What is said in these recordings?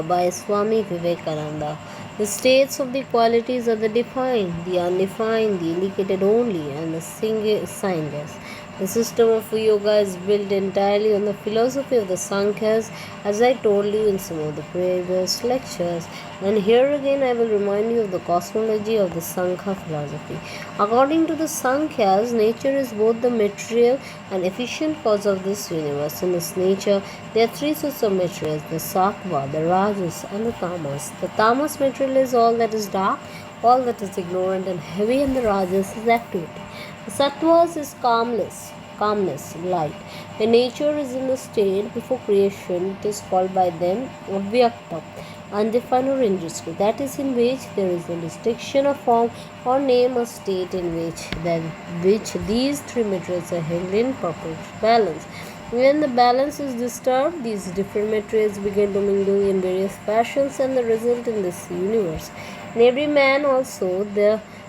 by Swami Vivekananda. The states of the qualities are the defined, the undefined, the indicated only, and the signless. The system of yoga is built entirely on the philosophy of the Sankhyas, as I told you in some of the previous lectures. And here again, I will remind you of the cosmology of the Sankhya philosophy. According to the Sankhyas, nature is both the material and efficient cause of this universe. In this nature, there are three sorts of materials: the sattva, the rajas, and the tamas. The tamas material is all that is dark, all that is ignorant and heavy, and the rajas is activity. The sattvas is calmness, light. When nature is in the state before creation, it is called by them avyakta, undefined or indistinct. That is, in which there is a distinction of form or name, a state in which these three materials are held in proper balance. When the balance is disturbed, these different materials begin to mingle in various fashions, and the result in this universe. In every man also,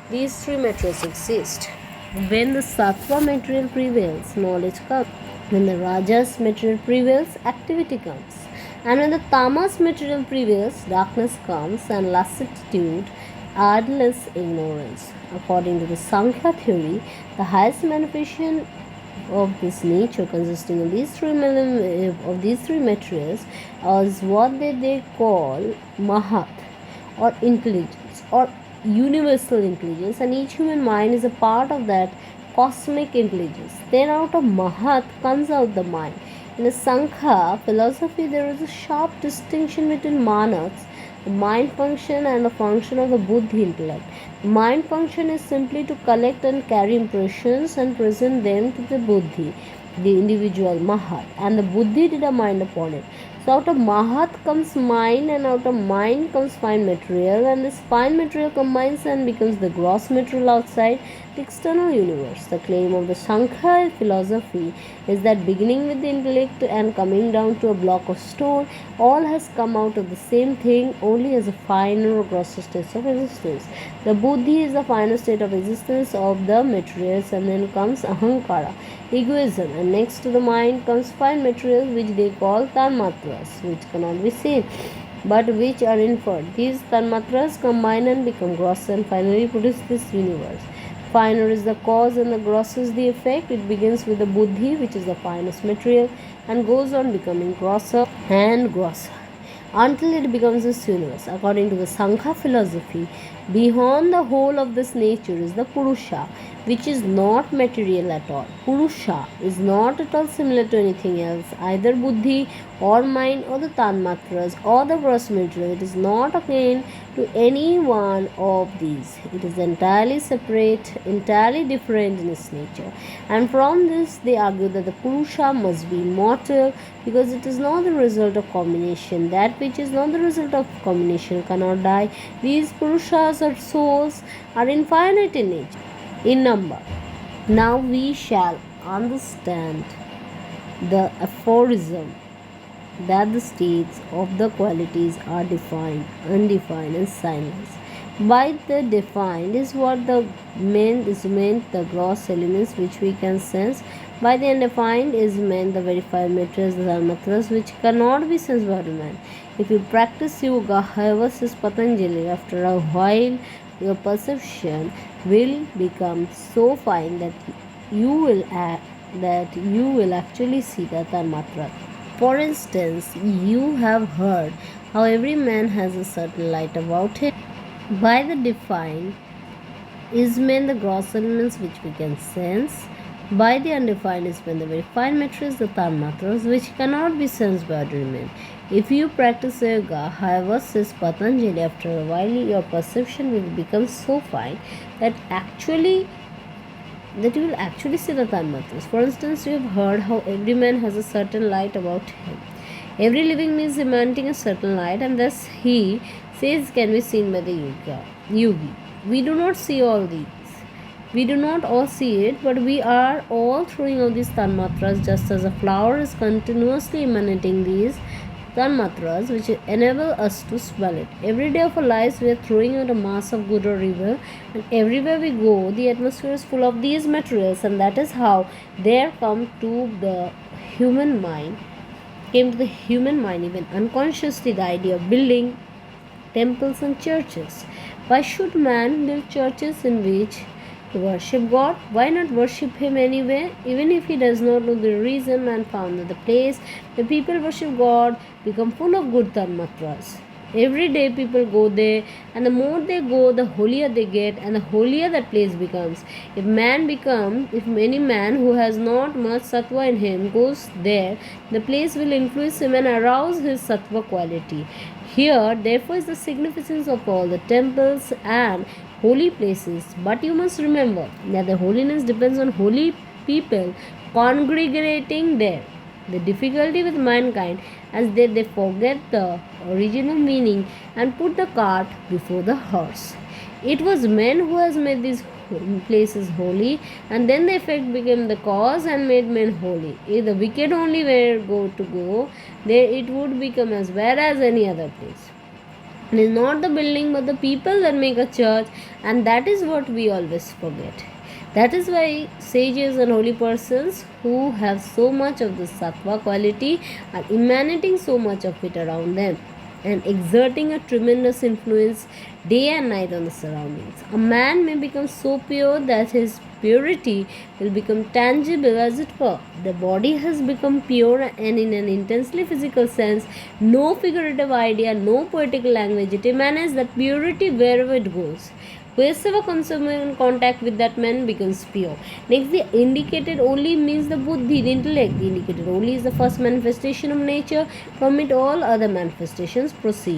these three materials exist. When the sattva material prevails, knowledge comes. When the rajas material prevails, activity comes. And when the tamas material prevails, darkness comes, and lassitude, idleness, ignorance. According to the Sankhya theory, the highest manifestation of this nature, consisting of these three materials, is what they call mahat, or intelligence, or universal intelligence, and each human mind is a part of that cosmic intelligence. Then out of mahat comes out the mind. In the Sankhya philosophy, there is a sharp distinction between manas, the mind function, and the function of the buddhi, intellect. The mind function is simply to collect and carry impressions and present them to the buddhi, the individual mahat, and the buddhi determined upon it. So out of mahat comes mind, and out of mind comes fine material, and this fine material combines and becomes the gross material outside the external universe. The claim of the Sankhya philosophy is that beginning with the intellect and coming down to a block of stone, all has come out of the same thing, only as a finer or grosser state of existence. The buddhi is the finer state of existence of the materials, and then comes ahankara, egoism, and next to the mind comes fine materials, which they call tanmatras, which cannot be seen but which are inferred. These tanmatras combine and become gross, and finally produce this universe. Finer is the cause and the gross is the effect. It begins with the buddhi, which is the finest material, and goes on becoming grosser and grosser until it becomes this universe. According to the Sankhya philosophy, beyond the whole of this nature is the Purusha, which is not material at all. Purusha is not at all similar to anything else, either buddhi or mind or the tanmatras or the gross material. It is not akin to any one of these. It is entirely separate, entirely different in its nature. And from this, they argue that the Purusha must be immortal because it is not the result of combination. That which is not the result of combination cannot die. These Purushas or souls are infinite in nature, in number. Now we shall understand the aphorism that the states of the qualities are defined, undefined, and signless. By the defined is what the meant the gross elements which we can sense. By the undefined is meant the verified materials, the dharmatras, which cannot be sensed by man. If you practice yoga, however, says Patanjali, after a while your perception will become so fine that you will actually see the tanmatra. For instance, you have heard how every man has a certain light about him. By the defined is meant the gross elements which we can sense. By the undefined is meant the very fine materials, the tanmatras, which cannot be sensed by ordinary men. If you practice yoga, however, says Patanjali, after a while your perception will become so fine that you will actually see the tanmatras. For instance, you have heard how every man has a certain light about him. Every living being is emanating a certain light, and thus he says can be seen by the yogi. We do not see all these. We do not all see it, but we are all throwing out these tanmatras, just as a flower is continuously emanating these tanmatras which enable us to smell it. Every day of our lives we are throwing out a mass of good or evil, and everywhere we go the atmosphere is full of these materials, and that is how they come to the human mind came to the human mind, even unconsciously, the idea of building temples and churches. Why should man build churches in which to worship God? Why not worship Him anywhere? Even if he does not know the reason, man found that the place where people worship God become full of good tanmatras. Every day people go there, and the more they go, the holier they get, and the holier that place becomes. If any man who has not much sattva in him goes there, the place will influence him and arouse his sattva quality. Here, therefore, is the significance of all the temples and holy places. But you must remember that the holiness depends on holy people congregating there. The difficulty with mankind is that they forget the original meaning and put the cart before the horse. It was men who has made these places holy, and then the effect became the cause and made men holy. If the wicked only were to go, there it would become as bad as any other place. It is not the building but the people that make a church, and that is what we always forget. That is why sages and holy persons who have so much of the sattva quality are emanating so much of it around them and exerting a tremendous influence day and night on the surroundings. A man may become so pure that his purity will become tangible, as it were. The body has become pure, and in an intensely physical sense, no figurative idea, no poetical language, it emanates that purity wherever it goes. Whoever comes in contact with that man becomes pure. Next, the indicated only means the buddhi, the intellect. The indicated only is the first manifestation of nature. From it, all other manifestations proceed.